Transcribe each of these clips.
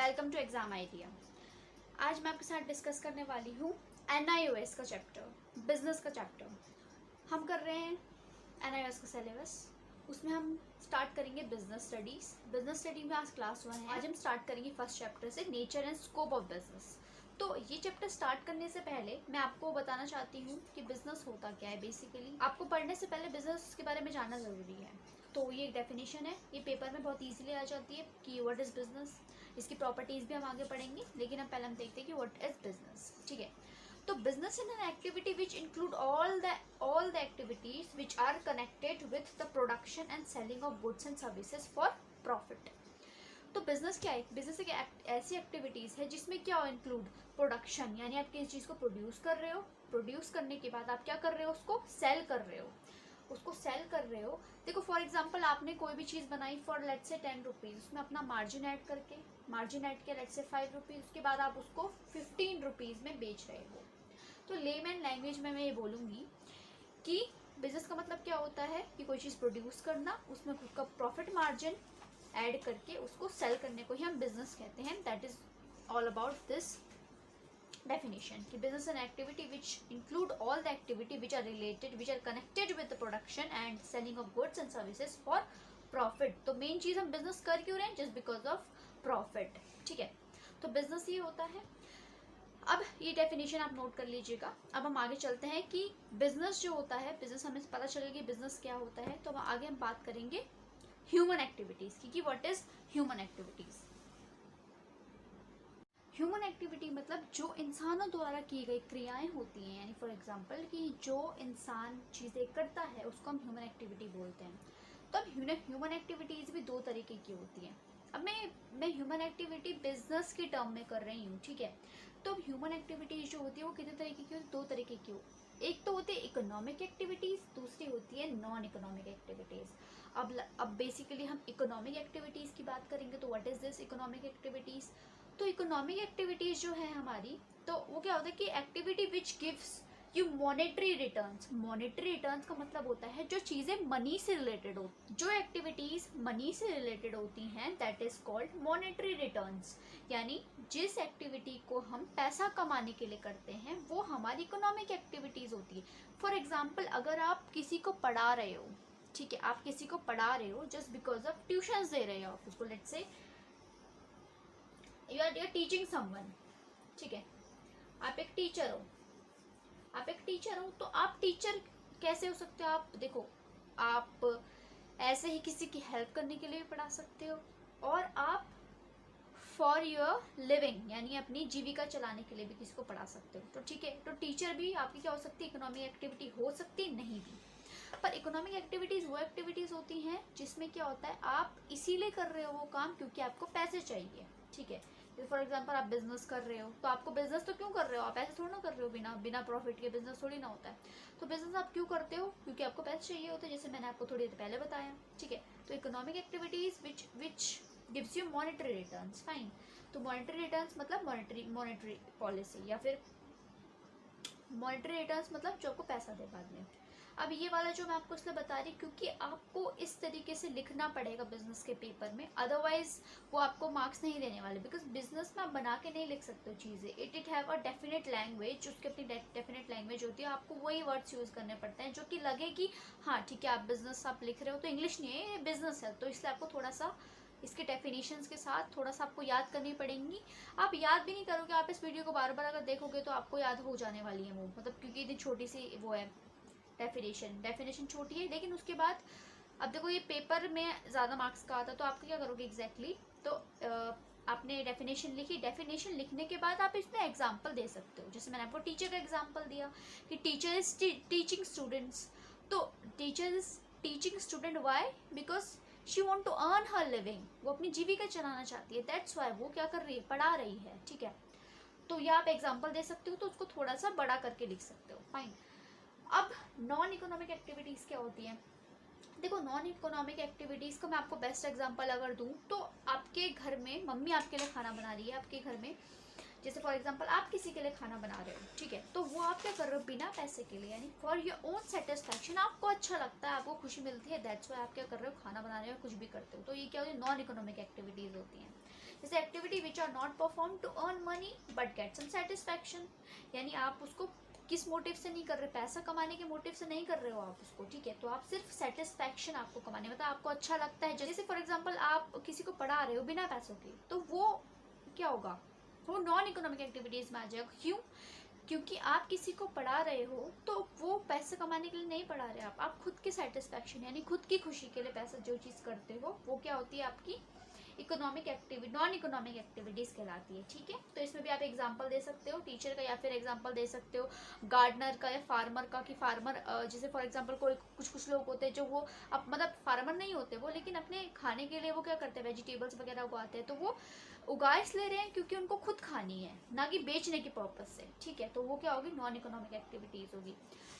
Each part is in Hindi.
Welcome to exam idea. आज मैं आपके साथ डिस्कस करने वाली हूँ NIOS का चैप्टर, बिजनेस का चैप्टर। हम कर रहे हैं NIOS का सिलेबस, उसमें हम स्टार्ट करेंगे बिजनेस स्टडीज। बिजनेस स्टडी में आज क्लास 1 है। आज हम स्टार्ट करेंगे फर्स्ट चैप्टर से, nature and scope of business. तो ये चैप्टर स्टार्ट करने से पहले मैं आपको बताना चाहती हूँ कि बिजनेस होता क्या है। बेसिकली आपको पढ़ने से पहले बिजनेस के बारे में जानना ज़रूरी है। तो ये एक डेफिनेशन है, ये पेपर में बहुत इजीली आ जाती है कि व्हाट इज़ बिजनेस। इसकी प्रॉपर्टीज़ भी हम आगे पढ़ेंगे, लेकिन अब पहले हम देखते हैं कि व्हाट इज़ बिजनेस। ठीक है, तो business in an activity which include all the activities which are connected with the production and selling of goods and services for profit. तो बिजनेस क्या है? बिजनेस एक ऐसी एक्टिविटीज है जिसमें क्या इंक्लूड प्रोडक्शन, यानी आप किसी चीज को प्रोड्यूस कर रहे हो, प्रोड्यूस करने के बाद आप क्या कर रहे हो, उसको सेल कर रहे हो, उसको सेल कर रहे हो। देखो फॉर एग्जांपल आपने कोई भी चीज़ बनाई फॉर लेट्स से 10 रुपीज़, उसमें अपना मार्जिन ऐड करके, मार्जिन ऐड किया लेट्स से 5 रुपीज़, उसके बाद आप उसको 15 रुपीज़ में बेच रहे हो। तो लेमैन लैंग्वेज में मैं ये बोलूँगी कि बिजनेस का मतलब क्या होता है कि कोई चीज़ प्रोड्यूस करना, उसमें खुद का प्रॉफिट मार्जिन ऐड करके उसको सेल करने को ही हम बिजनेस कहते हैं। That is all about this definition कि business an activity which include all the activity which are related, which are connected with the production and selling of goods and services for profit। तो मेन चीज हम बिजनेस कर क्यों रहे हैं? Just because of profit. ठीक है, तो बिजनेस ये होता है। अब ये डेफिनेशन आप नोट कर लीजिएगा। अब हम आगे चलते हैं कि बिजनेस जो होता है, बिजनेस हमें पता चलेगी बिजनेस क्या होता है। तो आगे हम बात करेंगे ह्यूमन एक्टिविटीज की, what is human activities. Human activity मतलब जो इंसानों द्वारा की गई क्रियाएं होती हैं, यानी फॉर एग्जांपल कि जो इंसान चीज़ें करता है उसको हम ह्यूमन एक्टिविटी बोलते हैं। तो अब ह्यूमन एक्टिविटीज़ भी दो तरीके की होती हैं। अब मैं ह्यूमन एक्टिविटी बिजनेस के टर्म में कर रही हूँ। ठीक है, तो अब ह्यूमन एक्टिविटीज़ जो होती है वो कितने तरीके की होती है? दो तरीके की हो। एक तो होती है इकोनॉमिक एक्टिविटीज़, दूसरी होती है नॉन इकोनॉमिक एक्टिविटीज़। अब बेसिकली हम इकोनॉमिक एक्टिविटीज़ की बात करेंगे। तो what is this economic activities? तो इकोनॉमिक एक्टिविटीज जो है हमारी, तो वो क्या होता है कि activity which gives you monetary returns. Monetary returns का मतलब होता है जो चीज़ें मनी से रिलेटेड हो, जो एक्टिविटीज मनी से रिलेटेड होती हैं, that is called monetary returns. यानी जिस एक्टिविटी को हम पैसा कमाने के लिए करते हैं वो हमारी इकोनॉमिक एक्टिविटीज होती है। फॉर एग्जाम्पल अगर आप किसी को पढ़ा रहे हो, ठीक है, आप किसी को पढ़ा रहे हो जस्ट बिकॉज ऑफ ट्यूशन दे रहे हो आप उसको, let's say you are teaching someone. ठीक है, आप एक टीचर हो, आप एक टीचर हो। तो आप टीचर कैसे हो सकते हो? आप देखो, आप ऐसे ही किसी की हेल्प करने के लिए भी पढ़ा सकते हो, और आप फॉर योर लिविंग यानी अपनी जीविका चलाने के लिए भी किसी को पढ़ा सकते हो। तो ठीक है, तो टीचर भी आपकी क्या हो सकती है? इकोनॉमिक एक्टिविटी हो सकती, नहीं भी। पर इकोनॉमिक एक्टिविटीज वो एक्टिविटीज होती हैं जिसमें क्या होता है आप इसीलिए कर रहे हो वो काम क्योंकि आपको पैसे चाहिए। ठीक है, फॉर एग्जाम्पल आप बिजनेस कर रहे हो, तो आपको बिजनेस तो क्यों कर रहे हो? आप ऐसे थोड़ा ना कर रहे हो, बिना प्रॉफिट के बिजनेस थोड़ी ना होता है। तो बिजनेस आप क्यों करते हो? क्योंकि आपको पैसे चाहिए होते हैं, जैसे मैंने आपको थोड़ी देर पहले बताया। ठीक है, तो economic activities which gives you monetary returns, fine. तो मॉनेटरी रिटर्न्स मतलब मॉनेटरी पॉलिसी, या फिर मॉनेटरी रिटर्न्स मतलब जो आपको पैसा दे बाद में। अब ये वाला जो मैं आपको इसलिए बता रही क्योंकि आपको इस तरीके से लिखना पड़ेगा बिजनेस के पेपर में, अदरवाइज वो आपको मार्क्स नहीं देने वाले। बिकॉज बिजनेस में आप बना के नहीं लिख सकते हो चीज़ें। It have a definite language, उसकी अपनी डेफिनेट लैंग्वेज होती है। आपको वही वर्ड्स यूज़ करने पड़ते हैं जो कि लगे कि हाँ ठीक है, आप बिजनेस आप लिख रहे हो तो इंग्लिश नहीं है, ये बिजनेस है। तो इसलिए आपको थोड़ा सा इसके डेफिनेशंस के साथ थोड़ा सा आपको याद करनी पड़ेंगी। आप याद भी नहीं करोगे, आप इस वीडियो को बार बार अगर देखोगे तो आपको याद हो जाने वाली है वो, मतलब क्योंकि इतनी छोटी सी वो है डेफिनेशन छोटी है। लेकिन उसके बाद अब देखो ये पेपर में ज़्यादा मार्क्स का आता है, तो आप क्या करोगे एग्जैक्टली? तो आपने डेफिनेशन लिखी, डेफिनेशन लिखने के बाद आप इसमें एग्जाम्पल दे सकते हो। जैसे मैंने आपको टीचर का एग्जाम्पल दिया कि टीचर इज टीचिंग स्टूडेंट्स। तो teacher is teaching student, why? Because she want to earn her living, वो अपनी जीविका चलाना चाहती है, दैट्स वाई वो क्या कर रही है? पढ़ा रही है। ठीक है, तो ये आप एग्जाम्पल दे सकते हो, तो उसको थोड़ा सा बड़ा करके लिख सकते हो, फाइन। अब नॉन इकोनॉमिक एक्टिविटीज़ क्या होती हैं? देखो नॉन इकोनॉमिक एक्टिविटीज़ का मैं आपको बेस्ट एग्जांपल अगर दूं तो आपके घर में मम्मी आपके लिए खाना बना रही है, आपके घर में, जैसे फॉर एग्जांपल आप किसी के लिए खाना बना रहे हो। ठीक है, तो वो आप क्या कर रहे हो? बिना पैसे के लिए, यानी फॉर योर ओन सेटिस्फैक्शन, आपको अच्छा लगता है, आपको खुशी मिलती है, दैट्स वाई आप क्या कर रहे हो? खाना बना रहे हो, कुछ भी करते हो। तो ये क्या होती है? नॉन इकोनॉमिक एक्टिविटीज़ होती हैं। जैसे activity which are not perform to earn money but get some satisfaction, यानी आप उसको किस मोटिव से नहीं कर रहे, पैसा कमाने के मोटिव से नहीं कर रहे हो आप उसको, ठीक है, तो आप सिर्फ सेटिस्फैक्शन आपको कमाने, मतलब आपको अच्छा लगता है। जैसे फॉर एग्जांपल आप किसी को पढ़ा रहे हो बिना पैसों के, तो वो क्या होगा, वो नॉन इकोनॉमिक एक्टिविटीज में आ जाएगा। क्यों? क्योंकि आप किसी को पढ़ा रहे हो तो वो पैसे कमाने के लिए नहीं पढ़ा रहे आप खुद की सेटिस्फैक्शन यानी खुद की खुशी के लिए पैसा जो चीज़ करते हो वो क्या होती है आपकी economic activity, non economic activities कहलाती है, ठीक है। तो इसमें भी आप एग्जांपल दे सकते हो टीचर का, या फिर एग्जांपल दे सकते हो गार्डनर का या फार्मर का, कि फार्मर जैसे फॉर एग्जांपल कोई कुछ लोग होते हैं जो वो अब मतलब फार्मर नहीं होते वो, लेकिन अपने खाने के लिए वो क्या करते हैं, वेजिटेबल्स वगैरह उगाते हैं, तो वो उगा इसलिए रहे हैं क्योंकि उनको खुद खानी है, ना कि बेचने के पर्पज से, ठीक है। तो वो क्या होगी, नॉन इकोनॉमिक एक्टिविटीज होगी।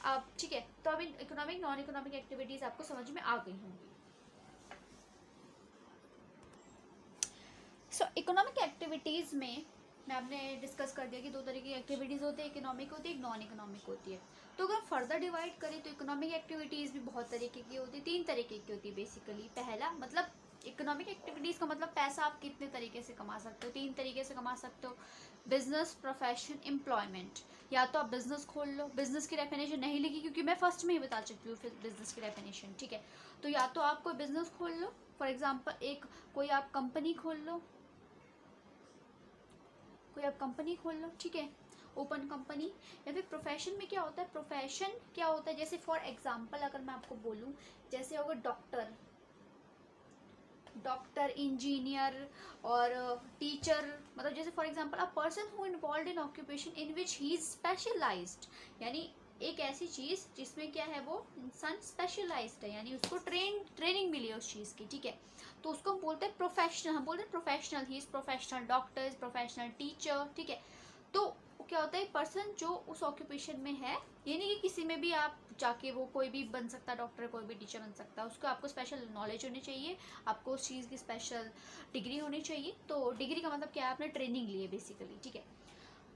अब ठीक है, तो अब इकोनॉमिक नॉन इकोनॉमिक एक्टिविटीज आपको समझ में आ गई होंगी। सो इकोनॉमिक एक्टिविटीज़ में आपने डिस्कस कर दिया कि दो तरीके की एक्टिविटीज़ होती है, इकोनॉमिक होती है, एक नॉन इकोनॉमिक होती है। तो अगर फर्दर डिवाइड करें तो इकोनॉमिक एक्टिविटीज़ भी बहुत तरीके की होती है, 3 तरीके की होती है बेसिकली। पहला मतलब इकोनॉमिक एक्टिविटीज़ का मतलब पैसा आप कितने तरीके से कमा सकते हो, 3 तरीके से कमा सकते हो, बिजनेस, प्रोफेशन, एम्प्लॉयमेंट। या तो आप बिजनेस खोल लो, बिजनेस की डेफिनेशन नहीं लिखी क्योंकि मैं फर्स्ट में ही बता चुकी हूँ फिर बिजनेस की डेफिनेशन, ठीक है। तो या तो आप कोई बिजनेस खोल लो, फॉर एग्जाम्पल कोई आप कंपनी खोल लो, ठीक है, ओपन कंपनी। या फिर प्रोफेशन में क्या होता है, प्रोफेशन क्या होता है, जैसे फॉर एग्जांपल अगर मैं आपको बोलूं, जैसे होगा डॉक्टर, इंजीनियर और टीचर, मतलब जैसे for example a person who involve in occupation in which he is specialised, यानी एक ऐसी चीज जिसमें क्या है वो इंसान स्पेशलाइज्ड है, यानी उसको ट्रेनिंग मिली है उस चीज की, ठीक है। तो उसको हम बोलते हैं प्रोफेशनल, हम बोलते हैं professional, he is professional doctor, is professional teacher, ठीक है। तो क्या होता है, पर्सन जो उस ऑक्यूपेशन में है, ये नहीं कि किसी में भी आप जाके वो कोई भी बन सकता है डॉक्टर, कोई भी टीचर बन सकता है, उसको आपको स्पेशल नॉलेज होनी चाहिए, आपको उस चीज़ की स्पेशल डिग्री होनी चाहिए। तो डिग्री का मतलब क्या है, आपने ट्रेनिंग ली है बेसिकली, ठीक है।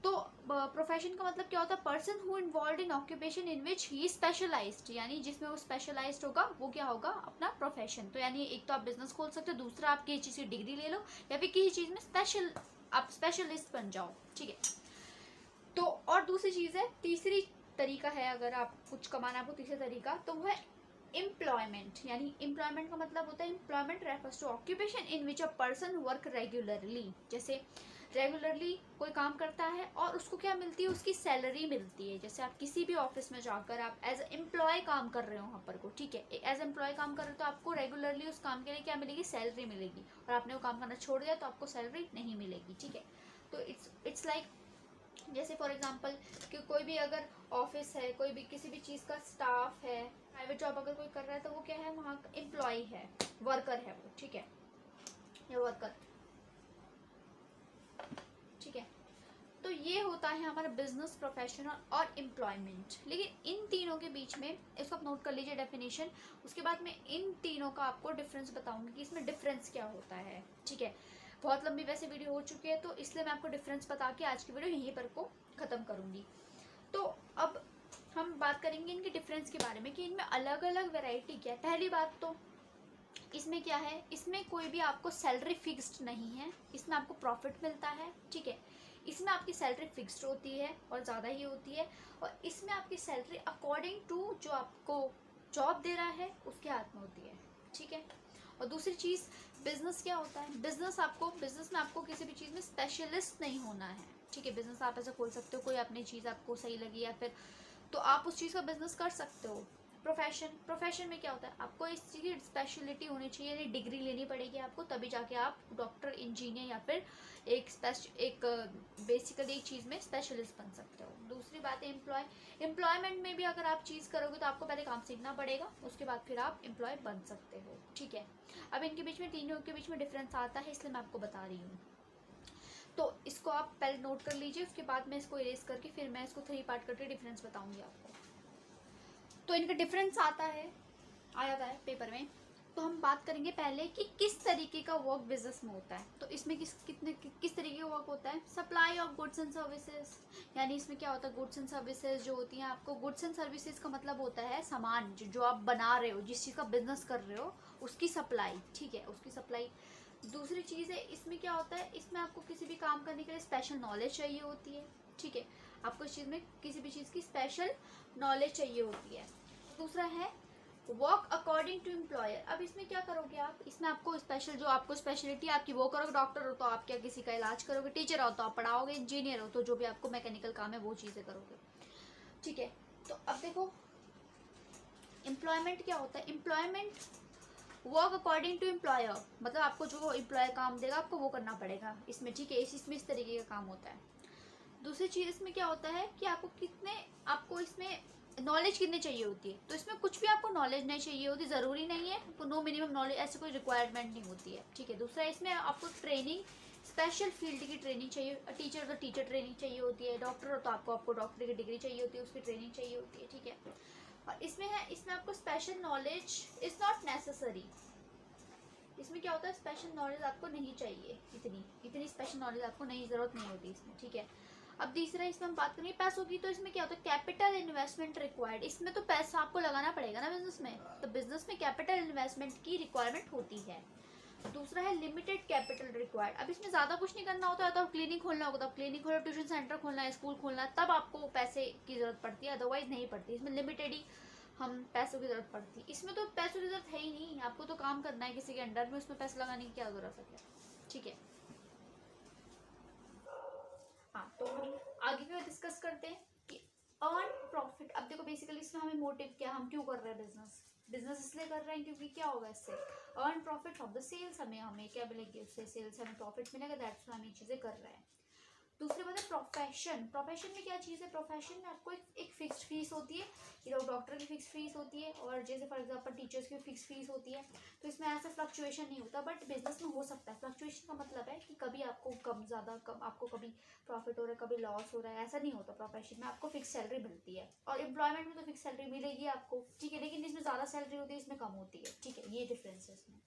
तो प्रोफेशन का मतलब क्या होता है, person who involve in occupation in which he specialised, यानी जिसमें वो स्पेशलाइज्ड होगा वो क्या होगा, अपना प्रोफेशन। तो यानी एक तो आप बिजनेस खोल सकते हो, दूसरा आप किसी चीज़ की डिग्री ले लो, या फिर किसी चीज़ में आप स्पेशलिस्ट बन जाओ, ठीक है। तो और दूसरी चीज़ है, तीसरी तरीका है अगर आप कुछ कमाना आपको, तीसरा तरीका तो वो है एम्प्लॉयमेंट। यानी एम्प्लॉयमेंट का मतलब होता है, employment refers to occupation in which a person work regularly, जैसे रेगुलरली कोई काम करता है और उसको क्या मिलती है, उसकी सैलरी मिलती है। जैसे आप किसी भी ऑफिस में जाकर आप एज एम्प्लॉय काम कर रहे हो वहाँ पर को, ठीक है, एज एम्प्लॉय काम कर रहे हो तो आपको रेगुलरली उस काम के लिए क्या मिलेगी, सैलरी मिलेगी, और आपने वो काम करना छोड़ दिया तो आपको सैलरी नहीं मिलेगी, ठीक है। तो इट्स लाइक जैसे फॉर एग्जांपल कि कोई भी अगर ऑफिस है, कोई भी किसी भी चीज़ का स्टाफ है, प्राइवेट जॉब अगर कोई कर रहा है तो वो क्या है, वहाँ का एम्प्लॉय है, वर्कर है वो, ठीक है, या वर्कर, ठीक है। तो ये होता है हमारा बिजनेस, प्रोफेशनल और एम्प्लॉयमेंट। लेकिन इन तीनों के बीच में, इसको आप नोट कर लीजिए डेफिनेशन, उसके बाद मैं इन तीनों का आपको डिफरेंस बताऊंगी कि इसमें डिफरेंस क्या होता है, ठीक है। बहुत लंबी वैसे वीडियो हो चुकी है तो इसलिए मैं आपको डिफरेंस बता के आज की वीडियो यहीं पर को ख़त्म करूँगी। तो अब हम बात करेंगे इनके डिफरेंस के बारे में कि इनमें अलग अलग वेराइटी क्या है। पहली बात तो इसमें क्या है, इसमें कोई भी आपको सैलरी फिक्स्ड नहीं है, इसमें आपको प्रॉफिट मिलता है, ठीक है। इसमें आपकी सैलरी फिक्स्ड होती है और ज़्यादा ही होती है, और इसमें आपकी सैलरी अकॉर्डिंग टू जो आपको जॉब दे रहा है उसके हाथ में होती है, ठीक है। और दूसरी चीज़, बिजनेस क्या होता है, बिजनेस में आपको किसी भी चीज़ में स्पेशलिस्ट नहीं होना है, ठीक है। बिजनेस आप ऐसा खोल सकते हो, कोई अपनी चीज़ आपको सही लगी या फिर तो आप उस चीज़ का बिजनेस कर सकते हो। प्रोफेशन में क्या होता है, आपको इस चीज़ की स्पेशलिटी होनी चाहिए, यानी डिग्री लेनी पड़ेगी आपको, तभी जाके आप डॉक्टर, इंजीनियर या फिर एक बेसिकली एक चीज़ में स्पेशलिस्ट बन सकते हो। दूसरी बात है एम्प्लॉयमेंट में भी अगर आप चीज़ करोगे तो आपको पहले काम सीखना पड़ेगा, उसके बाद फिर आप एम्प्लॉय बन सकते हो, ठीक है। अब इनके बीच में, तीनों के बीच में डिफरेंस आता है, इसलिए मैं आपको बता रही हूँ। तो इसको आप पहले नोट कर लीजिए, उसके बाद मैं इसको इरेज करके फिर मैं इसको 3 पार्ट करके डिफरेंस बताऊंगी आपको। तो इनका डिफरेंस आया था पेपर में। तो हम बात करेंगे पहले कि किस तरीके का वर्क बिजनेस में होता है। तो इसमें किस तरीके का वर्क होता है, supply of goods and services, यानी इसमें क्या होता है, गुड्स एंड सर्विसेज जो होती हैं, आपको गुड्स एंड सर्विसेज का मतलब होता है सामान जो आप बना रहे हो, जिस चीज़ का बिजनेस कर रहे हो उसकी सप्लाई, ठीक है, उसकी सप्लाई। दूसरी चीज़ है, इसमें क्या होता है, इसमें आपको किसी भी काम करने के लिए स्पेशल नॉलेज चाहिए होती है, ठीक है। आपको इस चीज़ में किसी भी चीज़ की स्पेशल नॉलेज चाहिए होती है। दूसरा है वर्क अकॉर्डिंग टू एम्प्लॉयर। अब इसमें क्या करोगे आप, इसमें आपको स्पेशल जो आपको स्पेशलिटी आपकी वो करोगे। डॉक्टर हो तो आप क्या किसी का इलाज करोगे, टीचर हो तो आप पढ़ाओगे, इंजीनियर हो तो जो भी आपको मैकेनिकल काम है वो चीज़ें करोगे, ठीक है। तो अब देखो एम्प्लॉयमेंट क्या होता है, employment work according to employer, मतलब आपको जो एम्प्लॉयर काम देगा आपको वो करना पड़ेगा इसमें, ठीक है। इसमें इस तरीके का काम होता है। दूसरी चीज़ इसमें क्या होता है कि आपको इसमें नॉलेज कितनी चाहिए होती है, तो इसमें कुछ भी आपको नॉलेज नहीं चाहिए होती, ज़रूरी नहीं है, नो मिनिमम नॉलेज ऐसे कोई रिक्वायरमेंट नहीं होती है, ठीक है। दूसरा इसमें आपको ट्रेनिंग, स्पेशल फील्ड की ट्रेनिंग चाहिए। टीचर तो टीचर ट्रेनिंग चाहिए होती है, डॉक्टर हो तो आपको डॉक्टर की डिग्री चाहिए होती है, उसकी ट्रेनिंग चाहिए होती है, ठीक है। और इसमें आपको special knowledge is not necessary. इसमें क्या होता है, स्पेशल नॉलेज आपको नहीं चाहिए, इतनी स्पेशल नॉलेज आपको जरूरत नहीं होती इसमें, ठीक है। अब तीसरा इसमें हम बात करेंगे पैसों की, तो इसमें क्या होता है, कैपिटल इन्वेस्टमेंट रिक्वायर्ड। इसमें तो पैसा आपको लगाना पड़ेगा ना बिजनेस में, तो बिजनेस में कैपिटल इन्वेस्टमेंट की रिक्वायरमेंट होती है। दूसरा है लिमिटेड कैपिटल रिक्वायर्ड। अब इसमें ज़्यादा कुछ नहीं करना होता है, तो क्लिनिक खोलना होगा तो आप क्लिनिक खोलो, ट्यूशन सेंटर खोलना है, स्कूल खोलना है, तब आपको पैसे की ज़रूरत पड़ती है, अदरवाइज नहीं पड़ती। इसमें लिमिटेड ही हम पैसों की ज़रूरत पड़ती है। इसमें तो पैसों की ज़रूरत है ही नहीं, आपको तो काम करना है किसी के अंडर में, उसमें पैसे लगाने की क्या ज़रूरत है, ठीक है। हाँ, तो हम आगे भी डिस्कस करते हैं कि अर्न प्रॉफिट। अब देखो बेसिकली इसमें हमें मोटिव क्या, हम क्यों कर रहे हैं बिजनेस इसलिए कर रहे हैं क्योंकि क्या होगा इससे, earn profit from the sales, हमें क्या मिलेगी उससे, सेल्स हमें प्रॉफिट मिलेगा, दैट्स व्हाई हम ये चीज़ें कर रहे हैं। दूसरी बात है प्रोफेशन में क्या चीज़ है, प्रोफेशन में आपको एक फिक्स्ड फीस होती है, डॉक्टर की फिक्स फीस होती है, और जैसे फॉर एग्जांपल टीचर्स की फिक्स फीस होती है, तो इसमें ऐसा फ्लक्चुएशन नहीं होता। बट बिजनेस में हो सकता है फ्लक्चुएशन, का मतलब है कि कभी आपको कम ज़्यादा कम, आपको कभी प्रॉफिट हो रहा है, कभी लॉस हो रहा है, ऐसा नहीं होता। प्रोफेशन में आपको फिक्स सैलरी मिलती है, और एम्प्लॉयमेंट में तो फिक्स सैलरी मिलेगी आपको, ठीक है, लेकिन इसमें ज़्यादा सैलरी होती है, इसमें कम होती है, ठीक है, ये डिफरेंस है इसमें।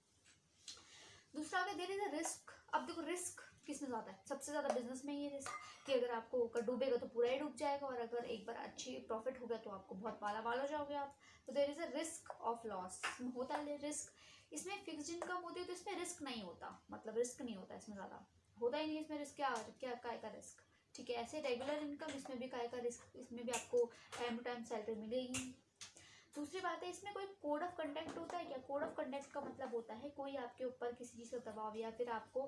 दूसरा अगर देर इज अ रिस्क। अब देखो रिस्क किसमें ज़्यादा है, सबसे ज़्यादा बिजनेस में ये रिस्क, कि अगर आपको डूबेगा तो पूरा ही डूब जाएगा, और अगर एक बार अच्छी प्रॉफिट हो गया तो आपको बहुत माला हो जाओगे आप। तो there is a risk of loss, होता है रिस्क। इसमें फिक्स्ड इनकम होती है तो इसमें रिस्क नहीं होता, मतलब रिस्क नहीं होता इसमें, ज़्यादा होता ही नहीं इसमें रिस्क। क्या काय का रिस्क, ठीक है। ऐसे रेगुलर इनकम, इसमें भी काय का रिस्क, इसमें भी आपको टाइम टू टाइम सैलरी मिलेगी। दूसरी बात है, इसमें कोई कोड ऑफ कंडक्ट होता है क्या, कोड ऑफ कंडक्ट का मतलब होता है कोई आपके ऊपर किसी चीज़ का दबाव, या फिर आपको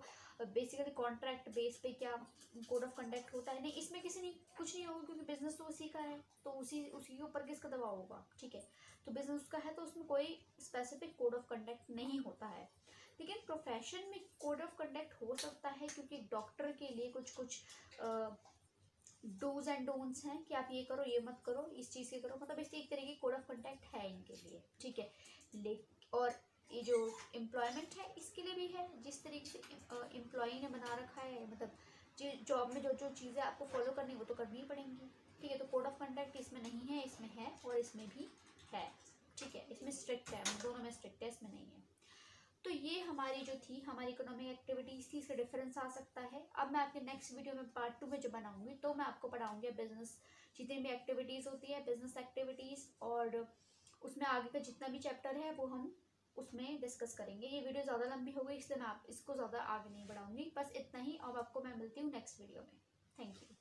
बेसिकली कॉन्ट्रैक्ट बेस पे क्या कोड ऑफ कंडक्ट होता है, नहीं इसमें कुछ नहीं होगा, क्योंकि बिजनेस तो उसी का है, तो उसी के ऊपर किसका दबाव होगा, ठीक है। तो बिजनेस उसका है, तो उसमें कोई स्पेसिफिक कोड ऑफ कंडक्ट नहीं होता है। लेकिन प्रोफेशन में कोड ऑफ कंडक्ट हो सकता है, क्योंकि डॉक्टर के लिए कुछ डूज एंड डोंट्स हैं कि आप ये करो, ये मत करो, इस चीज़ के करो, मतलब इस एक तरीके की कोड ऑफ कंडक्ट है इनके लिए, ठीक है। और ये जो एम्प्लॉयमेंट है इसके लिए भी है, जिस तरीके से एम्प्लॉई ने बना रखा है, मतलब जॉब में जो चीज़ें आपको फॉलो करनी वो तो करनी ही पड़ेंगी, ठीक है। तो कोड ऑफ कंडक्ट इसमें नहीं है, इसमें है, और इसमें भी है, ठीक है। इसमें स्ट्रिक्ट है, दोनों में स्ट्रिक्ट है, इसमें नहीं है। तो ये हमारी जो थी हमारी इकोनॉमिक एक्टिविटीज थी, इसका डिफरेंस आ सकता है। अब मैं आपके नेक्स्ट वीडियो में पार्ट 2 में जो बनाऊंगी, तो मैं आपको पढ़ाऊंगी बिजनेस जितनी भी एक्टिविटीज़ होती है, बिजनेस एक्टिविटीज़, और उसमें आगे का जितना भी चैप्टर है वो हम उसमें डिस्कस करेंगे। ये वीडियो ज़्यादा लंबी हो गई, इसलिए मैं इसको ज़्यादा आगे नहीं बढ़ाऊंगी, बस इतना ही। अब आपको मैं मिलती हूँ नेक्स्ट वीडियो में। Thank you.